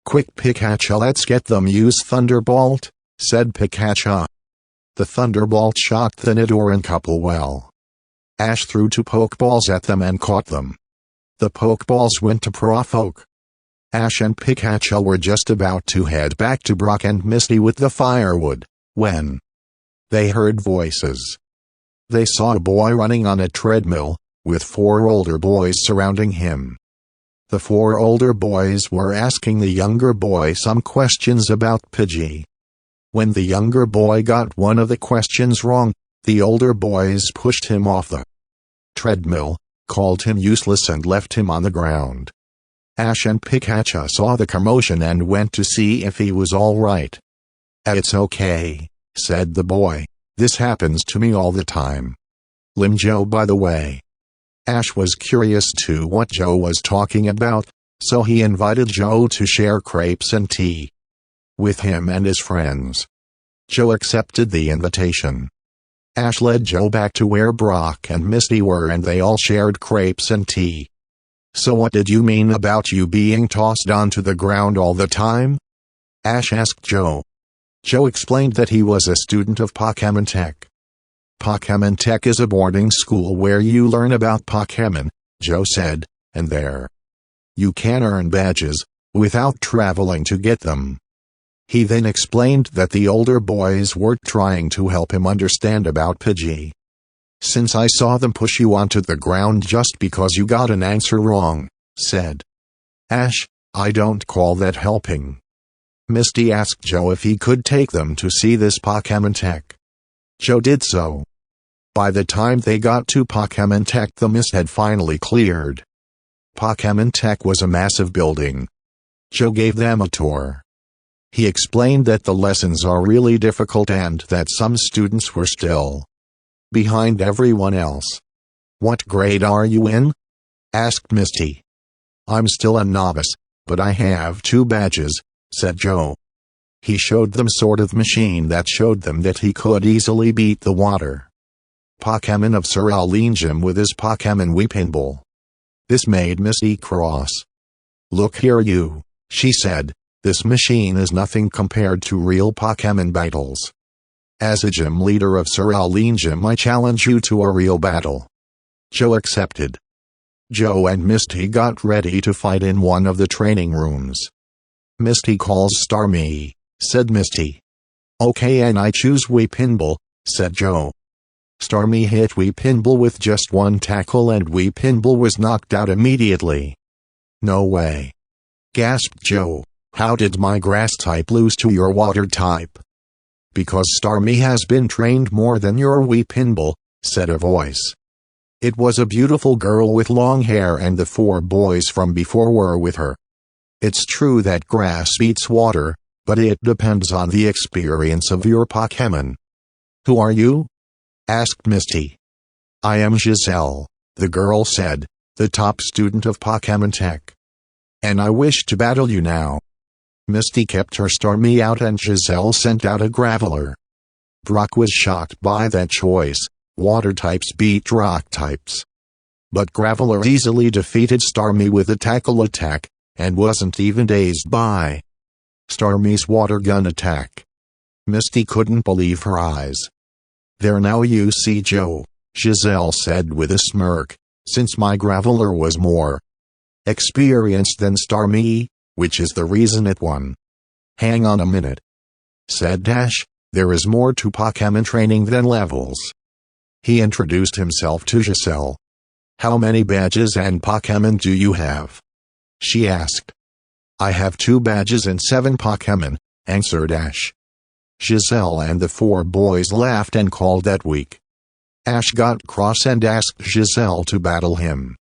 "Quick, Pikachu, let's get them. Use Thunderbolt," said Pikachu. The Thunderbolt shocked the Nidoran couple well. Ash threw 2 Pokeballs at them and caught them. The Pokeballs went to Prof Oak. Ash and Pikachu were just about to head back to Brock and Misty with the firewood, when they heard voices. They saw a boy running on a treadmill, with 4 older boys surrounding him. The 4 older boys were asking the younger boy some questions about Pidgey. When the younger boy got one of the questions wrong, the older boys pushed him off the treadmill, called him useless and left him on the ground. Ash and Pikachu saw the commotion and went to see if he was all right. "It's okay," said the boy. "This happens to me all the time. Lim Joe, by the way." Ash was curious to what Joe was talking about, so he invited Joe to share crepes and tea with him and his friends. Joe accepted the invitation. Ash led Joe back to where Brock and Misty were and they all shared crepes and tea. "So what did you mean about you being tossed onto the ground all the time?" Ash asked Joe. Joe explained that he was a student of Pokemon Tech. Pokemon Tech is a boarding school where you learn about Pokemon, Joe said, and there you can earn badges, without traveling to get them. He then explained that the older boys were trying to help him understand about Pidgey. "Since I saw them push you onto the ground just because you got an answer wrong," said Ash, "I don't call that helping." Misty asked Joe if he could take them to see this Pokemon Tech. Joe did so. By the time they got to Pokemon Tech, the mist had finally cleared. Pokemon Tech was a massive building. Joe gave them a tour. He explained that the lessons are really difficult and that some students were still behind everyone else. "What grade are you in?" asked Misty. "I'm still a novice, but I have 2 badges," said Joe. He showed them sort of machine that showed them that he could easily beat the water Pokemon of Cerulean Gym with his Pokemon Weepinball. This made Misty cross. "Look here you," she said, "this machine is nothing compared to real Pokemon battles. As a gym leader of Cerulean Gym, I challenge you to a real battle." Joe accepted. Joe and Misty got ready to fight in one of the training rooms. "Misty calls Starmie," said Misty. "Okay, and I choose Weepinball," said Joe. Starmie hit Weepinball with just 1 tackle and Weepinball was knocked out immediately. "No way," gasped Joe. "How did my grass type lose to your water type?" "Because Starmie has been trained more than your Weepinball," said a voice. It was a beautiful girl with long hair and the 4 boys from before were with her. "It's true that grass beats water, but it depends on the experience of your Pokemon." "Who are you?" asked Misty. "I am Giselle," the girl said, "the top student of Pokemon Tech. And I wish to battle you now." Misty kept her Starmie out and Giselle sent out a Graveler. Brock was shocked by that choice. Water types beat rock types. But Graveler easily defeated Starmie with a tackle attack, and wasn't even dazed by Starmie's water gun attack. Misty couldn't believe her eyes. "There now you see Joe," Giselle said with a smirk, "since my Graveler was more experienced than Starmie, which is the reason it won." "Hang on a minute," said Dash, "there is more to Pokemon training than levels." He introduced himself to Giselle. "How many badges and Pokemon do you have?" she asked. "I have 2 badges and 7 Pokemon," answered Ash. Giselle and the 4 boys laughed and called that weak. Ash got cross and asked Giselle to battle him.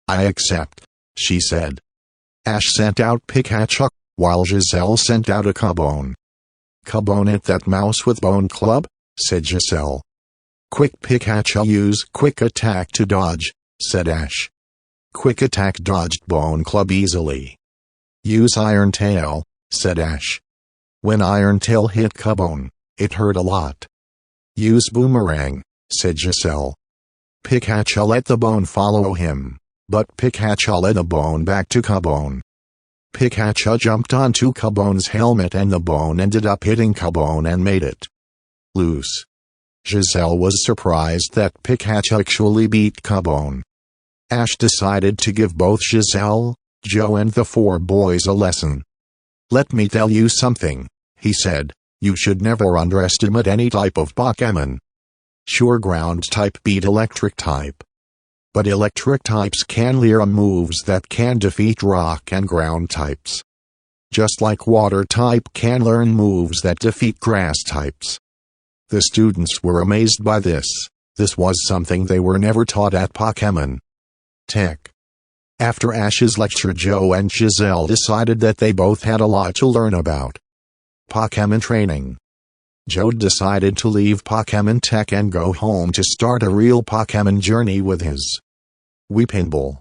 "I accept," she said. Ash sent out Pikachu, while Giselle sent out a Cubone. "Cubone at that mouse with Bone Club," said Giselle. "Quick Pikachu, use Quick Attack to dodge," said Ash. Quick Attack dodged Bone Club easily. "Use Iron Tail," said Ash. When Iron Tail hit Cubone, it hurt a lot. "Use Boomerang," said Giselle. Pikachu let the bone follow him, but Pikachu let a bone back to Cubone. Pikachu jumped onto Cubone's helmet and the bone ended up hitting Cubone and made it loose. Giselle was surprised that Pikachu actually beat Cubone. Ash decided to give both Giselle, Joe and the four boys a lesson. "Let me tell you something," he said. "You should never underestimate any type of Pokémon. Sure, ground type beat electric type. But electric types can learn moves that can defeat rock and ground types. Just like water type can learn moves that defeat grass types." The students were amazed by this. This was something they were never taught at Pokémon Tech. After Ash's lecture, Joe and Giselle decided that they both had a lot to learn about Pokémon training. Joe decided to leave Pokémon Tech and go home to start a real Pokémon journey with his Weepinball.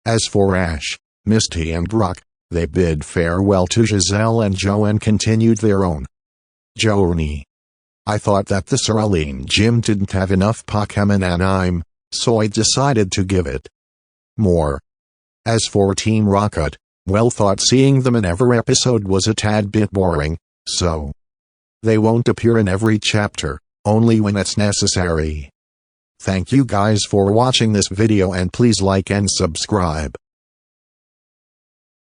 As for Ash, Misty and Brock, they bid farewell to Giselle and Joe and continued their own journey. "I thought that the Cerulean Gym didn't have enough Pokémon anime, so I decided to give it more." As for Team Rocket, well, thought seeing them in every episode was a tad bit boring, so they won't appear in every chapter, only when it's necessary. Thank you guys for watching this video and please like and subscribe.